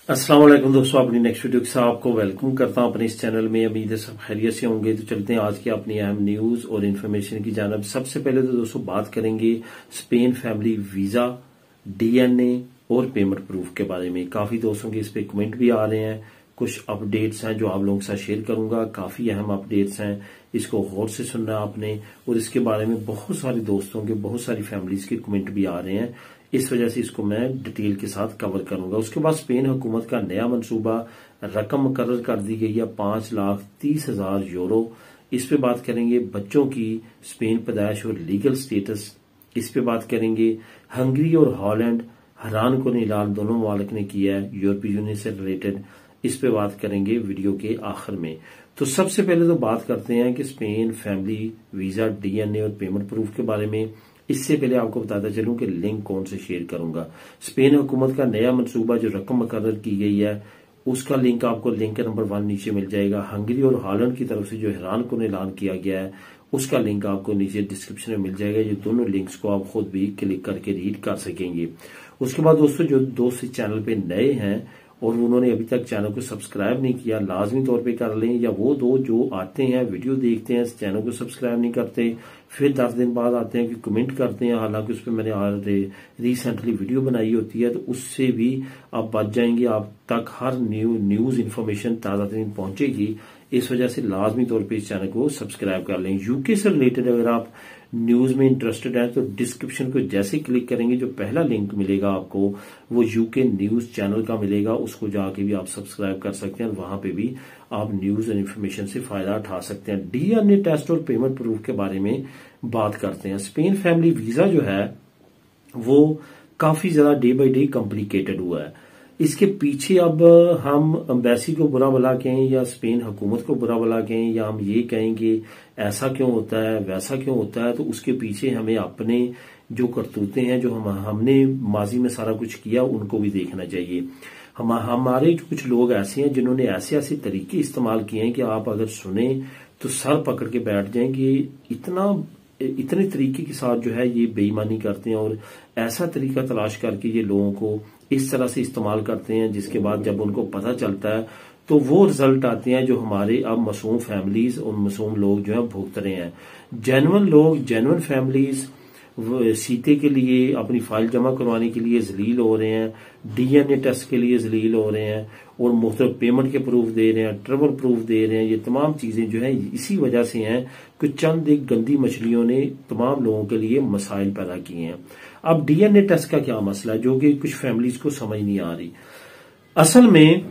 अस्सलाम वालेकुम दोस्तों, अपनी नेक्स्ट वीडियो के साथ आपको वेलकम करता हूं अपने इस चैनल में। उम्मीद है सब खैरियत से होंगे। तो चलते हैं आज की अपनी अहम न्यूज और इन्फॉर्मेशन की जानब। सबसे पहले तो दोस्तों बात करेंगे स्पेन फैमिली वीजा, डीएनए और पेमेंट प्रूफ के बारे में। काफी दोस्तों के इस पे कमेंट भी आ रहे हैं, कुछ अपडेट्स हैं जो आप लोगों के साथ शेयर करूंगा। काफी अहम अपडेट्स हैं, इसको गौर से सुनना है आपने। और इसके बारे में बहुत सारे दोस्तों के, बहुत सारी फैमिलीज के कमेंट भी आ रहे हैं, इस वजह से इसको मैं डिटेल के साथ कवर करूंगा। उसके बाद स्पेन हुकूमत का नया मंसूबा, रकम मुकर्रर कर दी गई है 5,30,000 यूरो। इस पे बात करेंगे। बच्चों की स्पेन पैदाइश और लीगल स्टेटस, इस पे बात करेंगे। हंगरी और हॉलैंड हैरान कुन ऐलान दोनों ममालिक ने किया है यूरोपीय यूनियन से रिलेटेड। इस पे बात करेंगे वीडियो के आखिर में। तो सबसे पहले तो बात करते हैं कि स्पेन फैमिली वीजा, डीएनए और पेमेंट प्रूफ के बारे में। इससे पहले आपको बताता चलूं कि लिंक कौन से शेयर करूंगा। स्पेन हुकूमत का नया मंसूबा जो रकम मुकर्रर की गई है, उसका लिंक आपको लिंक नंबर 1 नीचे मिल जाएगा। हंगरी और हॉलैंड की तरफ से जो हैरान कुन ऐलान किया गया है, उसका लिंक आपको नीचे डिस्क्रिप्शन में मिल जाएगा। ये दोनों लिंक्स को आप खुद भी क्लिक करके रीड कर सकेंगे। उसके बाद दोस्तों जो दोस्त इस चैनल पे नए हैं और उन्होंने अभी तक चैनल को सब्सक्राइब नहीं किया, लाजमी तौर पे कर लें। या वो दो जो आते हैं, वीडियो देखते हैं, चैनल को सब्सक्राइब नहीं करते, फिर 10 दिन बाद आते हैं कि कमेंट करते हैं, हालांकि उस पर मैंने रिसेंटली वीडियो बनाई होती है, तो उससे भी आप बच जाएंगे। आप तक हर न्यूज इन्फॉर्मेशन ताजा तरीन पहुंचेगी। इस वजह से लाजमी तौर पे इस चैनल को सब्सक्राइब कर लें। यूके से रिलेटेड अगर आप न्यूज में इंटरेस्टेड हैं तो डिस्क्रिप्शन को जैसे क्लिक करेंगे, जो पहला लिंक मिलेगा आपको वो यूके न्यूज चैनल का मिलेगा। उसको जाके भी आप सब्सक्राइब कर सकते हैं और वहां पे भी आप न्यूज और इन्फॉर्मेशन से फायदा उठा सकते हैं। डीएनए टेस्ट और पेमेंट प्रूफ के बारे में बात करते हैं। स्पेन फैमिली वीजा जो है वो काफी ज्यादा डे बाई डे कॉम्प्लिकेटेड हुआ है। इसके पीछे अब हम एम्बेसी को बुरा भला कहें या स्पेन हुकूमत को बुरा भला कहें, या हम ये कहेंगे ऐसा क्यों होता है, वैसा क्यों होता है, तो उसके पीछे हमें अपने जो करतूतें हैं, जो हमने माजी में सारा कुछ किया, उनको भी देखना चाहिए। हमारे कुछ लोग ऐसे हैं जिन्होंने ऐसे ऐसे तरीके इस्तेमाल किए हैं कि आप अगर सुने तो सर पकड़ के बैठ जाएं कि इतने तरीके के साथ जो है ये बेईमानी करते हैं और ऐसा तरीका तलाश करके ये लोगों को इस तरह से इस्तेमाल करते हैं, जिसके बाद जब उनको पता चलता है तो वो रिजल्ट आते हैं जो हमारे अब मासूम फैमिलीज और मासूम लोग जो है भुगत रहे हैं। जेन्युइन लोग, जेन्युइन फैमिलीज सीते के लिए, अपनी फाइल जमा करवाने के लिए जलील हो रहे हैं, डीएनए टेस्ट के लिए जलील हो रहे हैं और मुख्तलिफ पेमेंट के प्रूफ दे रहे हैं, ट्रेवल प्रूफ दे रहे हैं। ये तमाम चीजें जो है इसी वजह से हैं कि चंद एक गंदी मछलियों ने तमाम लोगों के लिए मसाइल पैदा किए हैं। अब डीएनए टेस्ट का क्या मसला है, जो कि कुछ फैमिलीज को समझ नहीं आ रही। असल में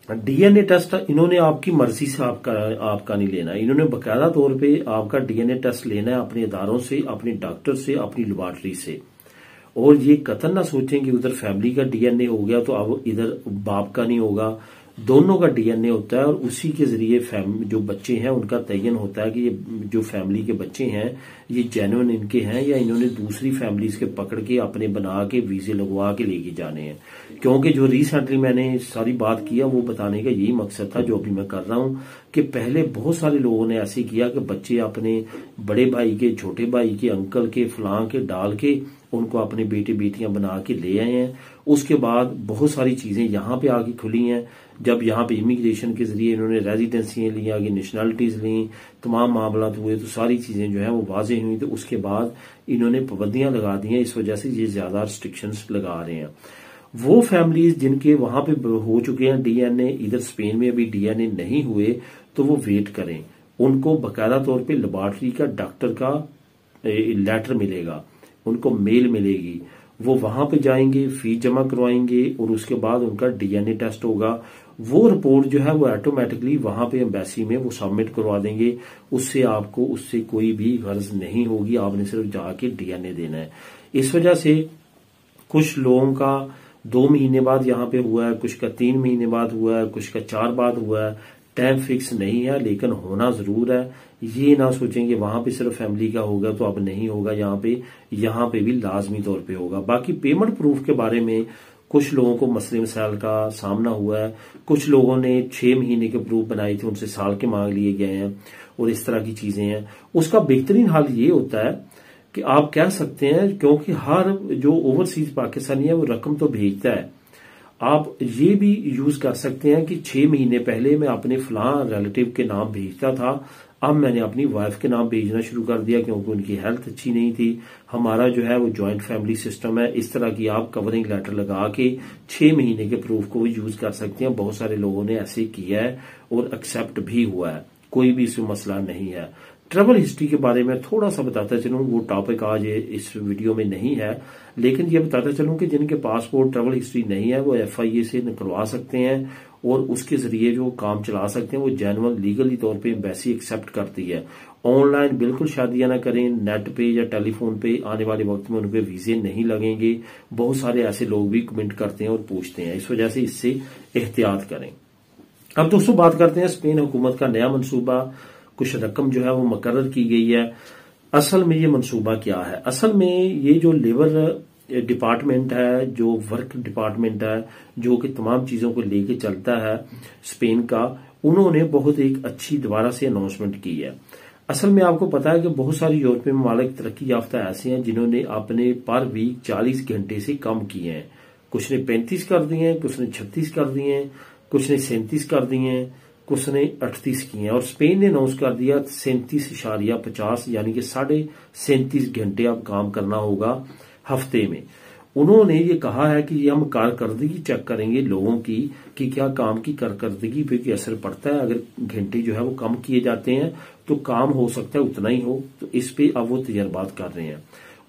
डीएनए टेस्ट इन्होंने आपकी मर्जी से आपका नहीं लेना है। इन्होंने बकायदा तौर पे आपका डीएनए टेस्ट लेना है अपने इदारों से, अपने डॉक्टर से, अपनी लेबॉरेटरी से। और ये कतई ना सोचें कि उधर फैमिली का डीएनए हो गया तो अब इधर बाप का नहीं होगा। दोनों का डीएनए होता है और उसी के जरिए जो बच्चे हैं उनका तयन होता है कि ये जो फैमिली के बच्चे हैं ये जेन्युइन इनके हैं या इन्होंने दूसरी फैमिलीज के पकड़ के अपने बना के वीजे लगवा के लेके जाने हैं। क्योंकि जो रिसेंटली मैंने सारी बात किया वो बताने का यही मकसद था जो अभी मैं कर रहा हूं, कि पहले बहुत सारे लोगों ने ऐसे किया कि बच्चे अपने बड़े भाई के, छोटे भाई के, अंकल के, फलां के डाल के उनको अपने बेटे बेटियां बना के ले आए हैं। उसके बाद बहुत सारी चीजें यहाँ पे आके खुली हैं। जब यहाँ पे इमिग्रेशन के जरिए इन्होंने रेजिडेंसियां ली, आगे नेशनलिटीज ली, तमाम मामला हुए, तो सारी चीजें जो है वो वाजे हुई। तो उसके बाद इन्होंने पाबंदियां लगा दी हैं, इस वजह से ये ज्यादा रिस्ट्रिक्शंस लगा रहे हैं। वो फैमिलीज जिनके वहां पे हो चुके हैं डीएनए, इधर स्पेन में अभी डीएनए नहीं हुए, तो वो वेट करें। उनको बकायदा तौर पे लेबॉरेटरी का, डॉक्टर का लेटर मिलेगा, उनको मेल मिलेगी। वो वहां पे जाएंगे, फीस जमा करवाएंगे और उसके बाद उनका डीएनए टेस्ट होगा। वो रिपोर्ट जो है वो ऑटोमेटिकली वहां पे एम्बेसी में वो सबमिट करवा देंगे। उससे कोई भी गर्ज नहीं होगी, आपने सिर्फ जाके डीएनए देना है। इस वजह से कुछ लोगों का 2 महीने बाद यहाँ पे हुआ है, कुछ का 3 महीने बाद हुआ है, कुछ का 4 बाद हुआ है। टाइम फिक्स नहीं है, लेकिन होना जरूर है। ये ना सोचेंगे वहां पे सिर्फ फैमिली का होगा तो अब नहीं होगा, यहाँ पे भी लाजमी तौर पे होगा। बाकी पेमेंट प्रूफ के बारे में कुछ लोगों को मसले मसाइल का सामना हुआ है। कुछ लोगों ने 6 महीने के प्रूफ बनाए थे, उनसे साल के मांग लिए गए हैं और इस तरह की चीजें हैं। उसका बेहतरीन हल ये होता है कि आप कह सकते हैं, क्योंकि हर जो ओवरसीज पाकिस्तानी है वो रकम तो भेजता है, आप ये भी यूज कर सकते हैं कि 6 महीने पहले मैं अपने फलां रिलेटिव के नाम भेजता था, अब मैंने अपनी वाइफ के नाम भेजना शुरू कर दिया क्योंकि उनकी हेल्थ अच्छी नहीं थी। हमारा जो है वो जॉइंट फैमिली सिस्टम है। इस तरह की आप कवरिंग लेटर लगा के 6 महीने के प्रूफ को भी यूज कर सकते हैं। बहुत सारे लोगों ने ऐसे किया है और एक्सेप्ट भी हुआ है, कोई भी इसमें मसला नहीं है। ट्रैवल हिस्ट्री के बारे में थोड़ा सा बताता चलूं, वो टॉपिक आज इस वीडियो में नहीं है, लेकिन ये बताता चलूं कि जिनके पासपोर्ट ट्रैवल हिस्ट्री नहीं है वो FIA से निकलवा सकते हैं और उसके जरिए जो काम चला सकते हैं। वो जेन्युइन लीगली तौर पे एम्बेसी एक्सेप्ट करती है। ऑनलाइन बिल्कुल शादियां ना करें, नेट पे या टेलीफोन पे आने वाले वक्त में उन पे वीजे नहीं लगेंगे। बहुत सारे ऐसे लोग भी कमेंट करते हैं और पूछते हैं, इस वजह से इससे एहतियात करें। अब दोस्तों बात करते हैं स्पेन हुकूमत का नया मनसूबा। कुछ रकम जो है वो मुकर्रर की गई है। असल में ये मनसूबा क्या है? असल में ये जो लेबर डिपार्टमेंट है, जो वर्क डिपार्टमेंट है, जो कि तमाम चीजों को लेके चलता है स्पेन का, उन्होंने बहुत एक अच्छी दोबारा से अनाउंसमेंट की है। असल में आपको पता है कि बहुत सारी यूरोपीय ममालिक तरक्की याफ्ता ऐसे हैं जिन्होंने अपने पर वीक 40 घंटे से कम किए हैं। कुछ ने 35 कर दिए हैं, कुछ ने 36 कर दिए हैं, कुछ ने 37 कर दिए हैं, कुछ ने 38 किए हैं। और स्पेन ने अनाउंस कर दिया 37.50 यानी कि 37.5 घंटे अब काम करना होगा हफ्ते में। उन्होंने ये कहा है कि ये हम कारकर्दगी चेक करेंगे लोगों की कि क्या काम की कारकर्दगी पे कोई असर पड़ता है। अगर घंटे जो है वो कम किए जाते हैं तो काम हो सकता है उतना ही हो। तो इस पे अब वो तजर्बात कर रहे हैं।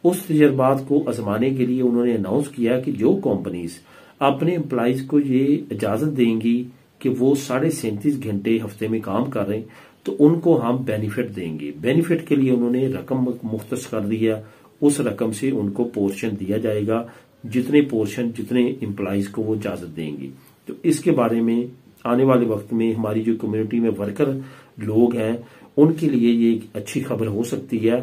उस तजर्बात को आजमाने के लिए उन्होंने अनाउंस किया कि जो कंपनीज अपने एम्प्लॉइज को ये इजाजत देंगी कि वो 37.5 घंटे हफ्ते में काम कर रहे हैं तो उनको हम बेनिफिट देंगे। बेनिफिट के लिए उन्होंने रकम मुख्तस कर दी है। उस रकम से उनको पोर्शन दिया जाएगा, जितने पोर्शन जितने एम्प्लॉइज को वो इजाजत देंगे। तो इसके बारे में आने वाले वक्त में हमारी जो कम्युनिटी में वर्कर लोग हैं उनके लिए ये एक अच्छी खबर हो सकती है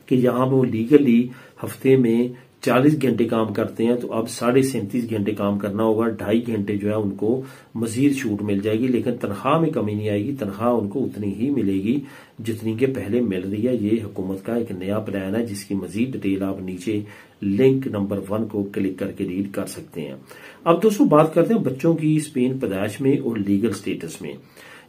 कि यहां वो लीगली हफ्ते में 40 घंटे काम करते हैं तो अब 37.5 घंटे काम करना होगा। 2.5 घंटे जो है उनको मजीद छूट मिल जाएगी, लेकिन तनख्वाह में कमी नहीं आएगी। तनख्वाह उनको उतनी ही मिलेगी जितनी के पहले मिल रही है। ये हुकूमत का एक नया प्लान है जिसकी मजीद डिटेल आप नीचे लिंक नंबर 1 को क्लिक करके रीड कर सकते हैं। अब दोस्तों बात करते हैं बच्चों की स्पेन पैदाइश में और लीगल स्टेटस में।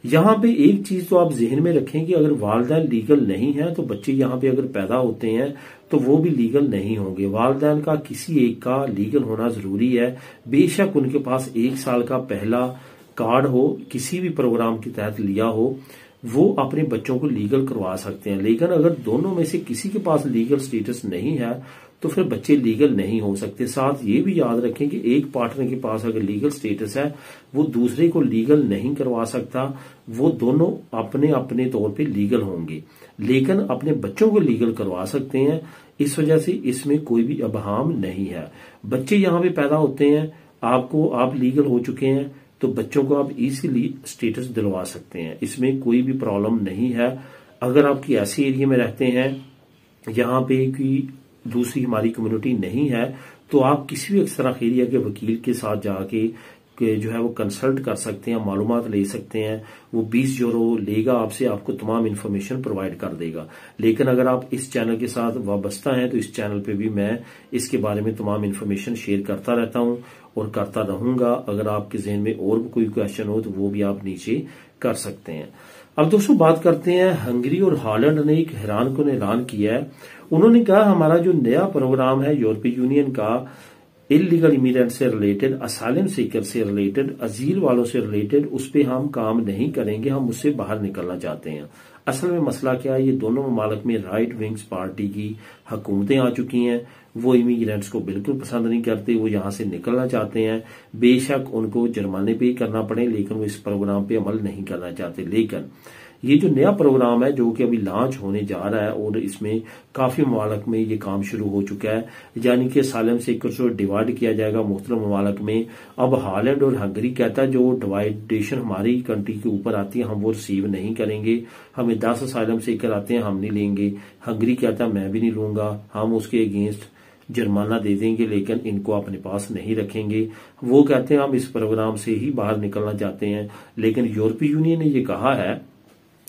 यहां पे एक चीज तो आप जहन में रखें कि अगर वालिदैन लीगल नहीं है तो बच्चे यहां पे अगर पैदा होते हैं तो वो भी लीगल नहीं होंगे। वालिदैन का किसी एक का लीगल होना जरूरी है। बेशक उनके पास 1 साल का पहला कार्ड हो, किसी भी प्रोग्राम के तहत लिया हो, वो अपने बच्चों को लीगल करवा सकते हैं। लेकिन अगर दोनों में से किसी के पास लीगल स्टेटस नहीं है तो फिर बच्चे लीगल नहीं हो सकते। साथ ये भी याद रखें कि एक पार्टनर के पास अगर लीगल स्टेटस है वो दूसरे को लीगल नहीं करवा सकता। वो दोनों अपने अपने तौर पे लीगल होंगे लेकिन अपने बच्चों को लीगल करवा सकते हैं। इस वजह से इसमें कोई भी अबहाम नहीं है। बच्चे यहाँ पे पैदा होते हैं, आप लीगल हो चुके हैं तो बच्चों को आप इजीली स्टेटस दिलवा सकते हैं। इसमें कोई भी प्रॉब्लम नहीं है। अगर आपकी ऐसे एरिया में रहते हैं यहाँ पे कोई दूसरी हमारी कम्युनिटी नहीं है तो आप किसी भी अक्सर एरिया के वकील के साथ जाके जो है वो कंसल्ट कर सकते हैं, मालूमात ले सकते हैं। वो 20 यूरो लेगा आपसे, आपको तमाम इन्फॉर्मेशन प्रोवाइड कर देगा। लेकिन अगर आप इस चैनल के साथ वाबस्ता हैं तो इस चैनल पे भी मैं इसके बारे में तमाम इन्फॉर्मेशन शेयर करता रहता हूं और करता रहूंगा। अगर आपके जहन में और भी कोई क्वेश्चन हो तो वो भी आप नीचे कर सकते हैं। अब दोस्तों बात करते हैं हंगरी और हॉलैंड ने एक हैरान को ऐलान किया है। उन्होंने कहा हमारा जो नया प्रोग्राम है यूरोपीय यूनियन का इलीगल इमिग्रेंट से रिलेटेड, असाइलम सीकर से रिलेटेड, अजील वालों से रिलेटेड, उस पर हम काम नहीं करेंगे, हम उससे बाहर निकलना चाहते हैं। असल में मसला क्या है, ये दोनों ममालिक में राइट विंग्स पार्टी की हुकूमतें आ चुकी हैं। वो इमिग्रेंट्स को बिल्कुल पसंद नहीं करते, वो यहां से निकलना चाहते हैं। बेशक उनको जुर्माने पे करना पड़े लेकिन वो इस प्रोग्राम पे अमल नहीं करना चाहते। लेकिन ये जो नया प्रोग्राम है जो कि अभी लॉन्च होने जा रहा है और इसमें काफी ममालिक में ये काम शुरू हो चुका है, यानी कि सालम से डिवाइड किया जाएगा मुख्तलिफ ममालिक में। अब हॉलैंड और हंगरी कहता है जो डिवाइडेशन हमारी कंट्री के ऊपर आती है हम वो रिसीव नहीं करेंगे, हमें 10 असाइलम सीकर आते हैं हम नहीं लेंगे। हंगरी कहता है मैं भी नहीं लूंगा, हम उसके अगेंस्ट जुर्माना दे देंगे लेकिन इनको अपने पास नहीं रखेंगे। वो कहते हैं हम इस प्रोग्राम से ही बाहर निकलना चाहते हैं। लेकिन यूरोपीय यूनियन ने ये कहा है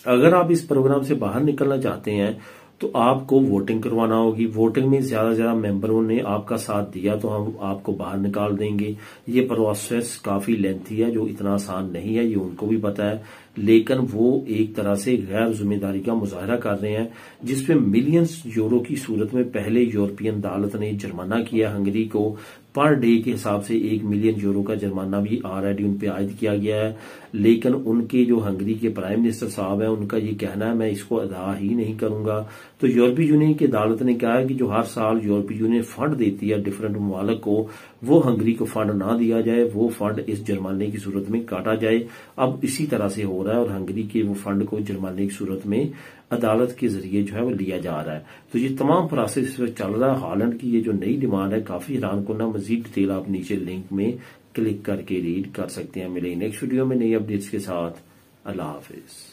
अगर आप इस प्रोग्राम से बाहर निकलना चाहते हैं तो आपको वोटिंग करवाना होगी। वोटिंग में ज्यादा से ज्यादा मेंबरों ने आपका साथ दिया तो हम आपको बाहर निकाल देंगे। ये प्रोसेस काफी लेंथी है, जो इतना आसान नहीं है, ये उनको भी पता है, लेकिन वो एक तरह से गैर जिम्मेदारी का मुजाहरा कर रहे हैं, जिसपे मिलियंस यूरो की सूरत में पहले यूरोपियन अदालत ने जुर्माना किया हंगरी को। पर डे के हिसाब से 1 मिलियन यूरो का जुर्माना भी ऑलरेडी उन पे आयद किया गया है। लेकिन उनके जो हंगरी के प्राइम मिनिस्टर साहब हैं, उनका ये कहना है मैं इसको अदा ही नहीं करूंगा। तो यूरोपीय यूनियन की अदालत ने कहा है कि जो हर साल यूरोपीय यूनियन फंड देती है डिफरेंट ममालिक को, वो हंगरी को फंड ना दिया जाए, वो फंड इस जुर्माने की सूरत में काटा जाए। अब इसी तरह से हो रहा है और हंगरी के वो फंड को जुर्माने की सूरत में अदालत के जरिए जो है वो लिया जा रहा है। तो ये तमाम प्रोसेस इस वक्त चल रहा है। हॉलैंड की ये जो नई डिमांड है काफी हैरान कुन्ना। मजीद डिटेल आप नीचे लिंक में क्लिक करके रीड कर सकते हैं। मिलेंगे नेक्स्ट वीडियो में नई अपडेट्स के साथ। अल्लाह हाफिज।